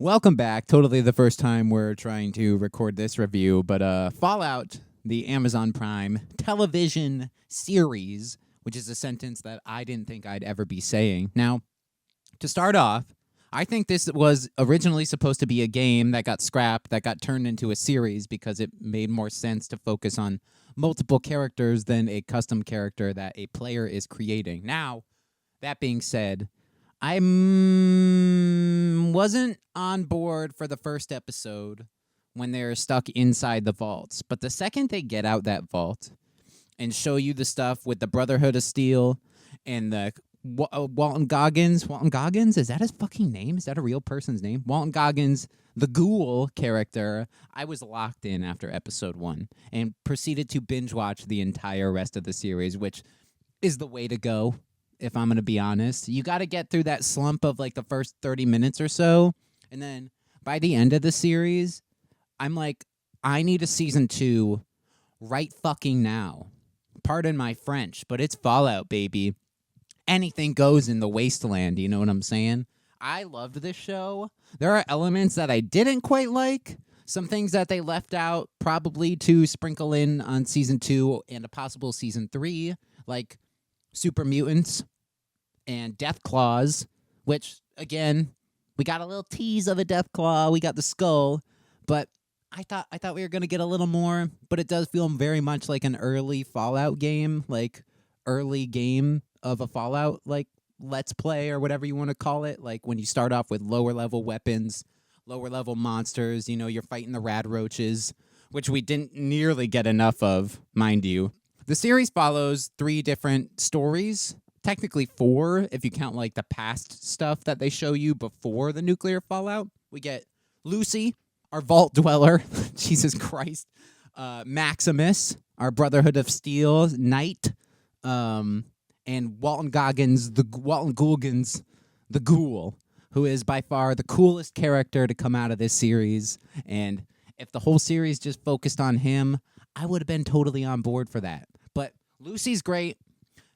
Welcome back. Totally the first time we're trying to record this review, but Fallout, the Amazon Prime television series, which is a sentence that I didn't think I'd ever be saying. Now, to start off, I think this was originally supposed to be a game that got scrapped, that got turned into a series because it made more sense to focus on multiple characters than a custom character that a player is creating. Now, that being said, I wasn't on board for the first episode when they're stuck inside the vaults. But the second they get out that vault and show you the stuff with the Brotherhood of Steel and the Walton Goggins, is that his fucking name? Is that a real person's name? Walton Goggins, the ghoul character, I was locked in after episode 1 and proceeded to binge watch the entire rest of the series, which is the way to go. If I'm going to be honest, you got to get through that slump of like the first 30 minutes or so. And then by the end of the series, I'm like, I need a season 2 right fucking now. Pardon my French, but it's Fallout, baby. Anything goes in the wasteland, you know what I'm saying? I loved this show. There are elements that I didn't quite like. Some things that they left out probably to sprinkle in on season 2 and a possible season 3, like super mutants and death claws, which again, we got a little tease of a death claw. We got the skull, but I thought we were gonna get a little more. But it does feel very much like an early Fallout game, like early game of a Fallout, like Let's Play or whatever you want to call it. Like when you start off with lower level weapons, lower level monsters. You know, you're fighting the rad roaches, which we didn't nearly get enough of, mind you. The series follows 3 different stories, technically 4 if you count like the past stuff that they show you before the nuclear fallout. We get Lucy, our vault dweller, Jesus Christ, Maximus, our Brotherhood of Steel knight, and Walton Goggins, the ghoul, who is by far the coolest character to come out of this series. And if the whole series just focused on him, I would have been totally on board for that. But Lucy's great.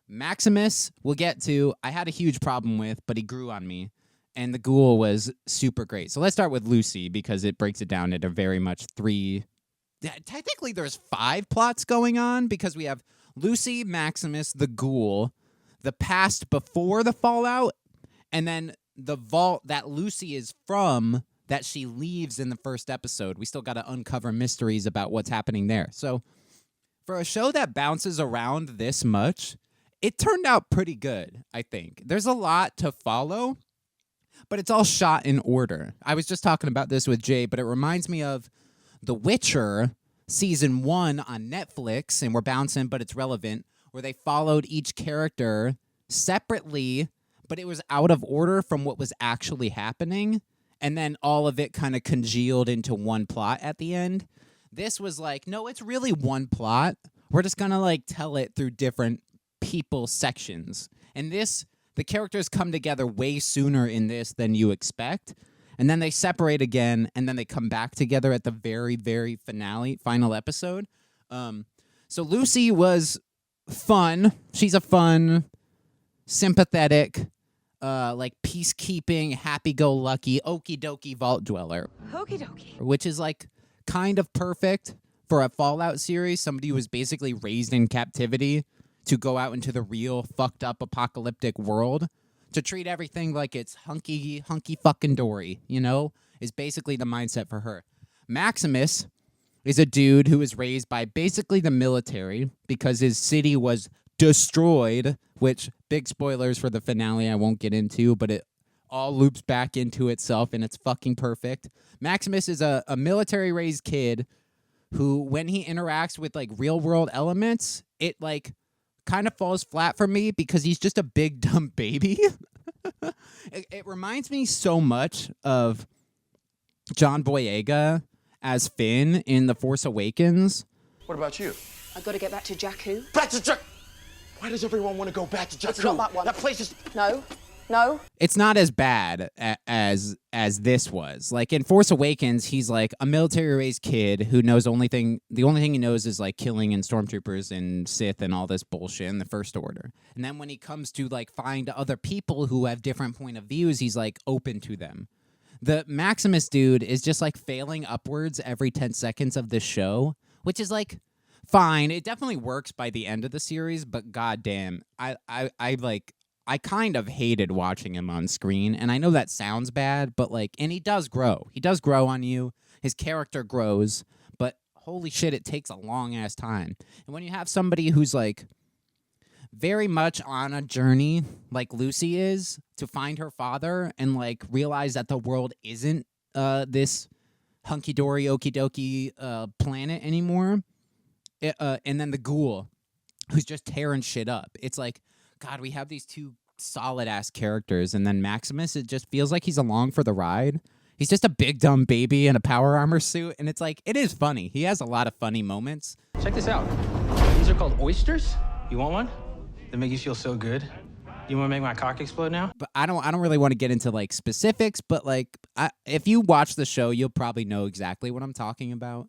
Maximus, we'll get to, I had a huge problem with, but he grew on me. And the ghoul was super great. So let's start with Lucy, because it breaks it down into very much 3. Technically, there's 5 plots going on, because we have Lucy, Maximus, the ghoul, the past before the fallout, and then the vault that Lucy is from that she leaves in the first episode. We still got to uncover mysteries about what's happening there. So for a show that bounces around this much, it turned out pretty good, I think. There's a lot to follow, but it's all shot in order. I was just talking about this with Jay, but it reminds me of The Witcher season 1 on Netflix, and we're bouncing, but it's relevant, where they followed each character separately, but it was out of order from what was actually happening, and then all of it kind of congealed into one plot at the end. This was like, no, it's really one plot. We're just gonna like tell it through different people sections. And this, the characters come together way sooner in this than you expect. And then they separate again, and then they come back together at the very, very final episode. So Lucy was fun. She's a fun, sympathetic, like peacekeeping, happy-go-lucky, okie-dokie vault dweller. Okie dokie. Which is like kind of perfect for a Fallout series. Somebody who was basically raised in captivity to go out into the real fucked up apocalyptic world, to treat everything like it's hunky fucking dory, you know, is basically the mindset for her. Maximus is a dude who was raised by basically the military because his city was destroyed, which, big spoilers for the finale I won't get into, but it all loops back into itself, and it's fucking perfect. Maximus is a military-raised kid who, when he interacts with, like, real-world elements, it, like, kind of falls flat for me because he's just a big, dumb baby. It reminds me so much of John Boyega as Finn in The Force Awakens. What about you? I've got to get back to Jakku. Back to Jakku! Why does everyone want to go back to Jakku? It's not that one. That place is... No. It's not as bad as this was. Like in Force Awakens, he's like a military-raised kid who knows the only thing he knows is like killing and stormtroopers and Sith and all this bullshit in the First Order. And then when he comes to like find other people who have different point of views, he's like open to them. The Maximus dude is just like failing upwards every 10 seconds of this show, which is like fine. It definitely works by the end of the series, but goddamn, I kind of hated watching him on screen, and I know that sounds bad, but like, and he does grow. He does grow on you. His character grows, but holy shit, it takes a long ass time. And when you have somebody who's like very much on a journey, like Lucy is, to find her father and like realize that the world isn't this hunky dory, okie dokie planet anymore, and then the ghoul who's just tearing shit up. It's like, God, we have these two solid ass characters, and then Maximus, it just feels like he's along for the ride. He's just a big dumb baby in a power armor suit, and it's like, it is funny. He has a lot of funny moments. Check this out. These are called oysters. You want one? They make you feel so good. You want to make my cock explode now? But I don't really want to get into like specifics, but like if you watch the show, you'll probably know exactly what I'm talking about.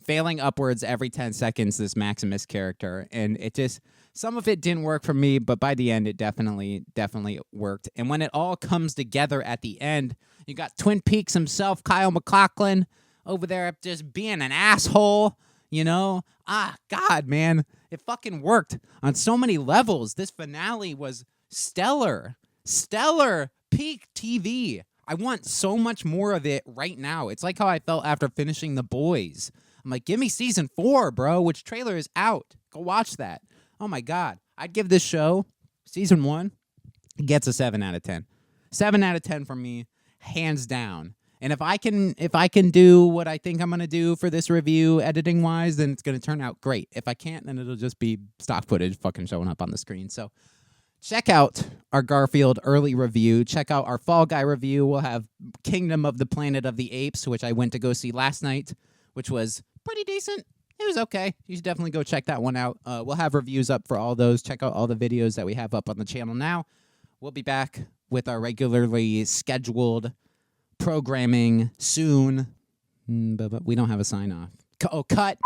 Failing upwards every 10 seconds, this Maximus character, and it just, some of it didn't work for me, but by the end, it definitely worked. And when it all comes together at the end, you got Twin Peaks himself, Kyle MacLachlan, over there just being an asshole, you know? God, man, it fucking worked on so many levels. This finale was stellar peak TV. I want so much more of it right now. It's like how I felt after finishing The Boys. I'm like, give me season 4, bro, which trailer is out. Go watch that. Oh, my God. I'd give this show, season 1, gets a 7 out of 10. 7 out of 10 for me, hands down. And if I can do what I think I'm going to do for this review editing-wise, then it's going to turn out great. If I can't, then it'll just be stock footage fucking showing up on the screen. So check out our Garfield early review. Check out our Fall Guy review. We'll have Kingdom of the Planet of the Apes, which I went to go see last night, which was pretty decent. It was okay. You should definitely go check that one out. We'll have reviews up for all those. Check out all the videos that we have up on the channel now. We'll be back with our regularly scheduled programming soon. But we don't have a sign-off. Cut.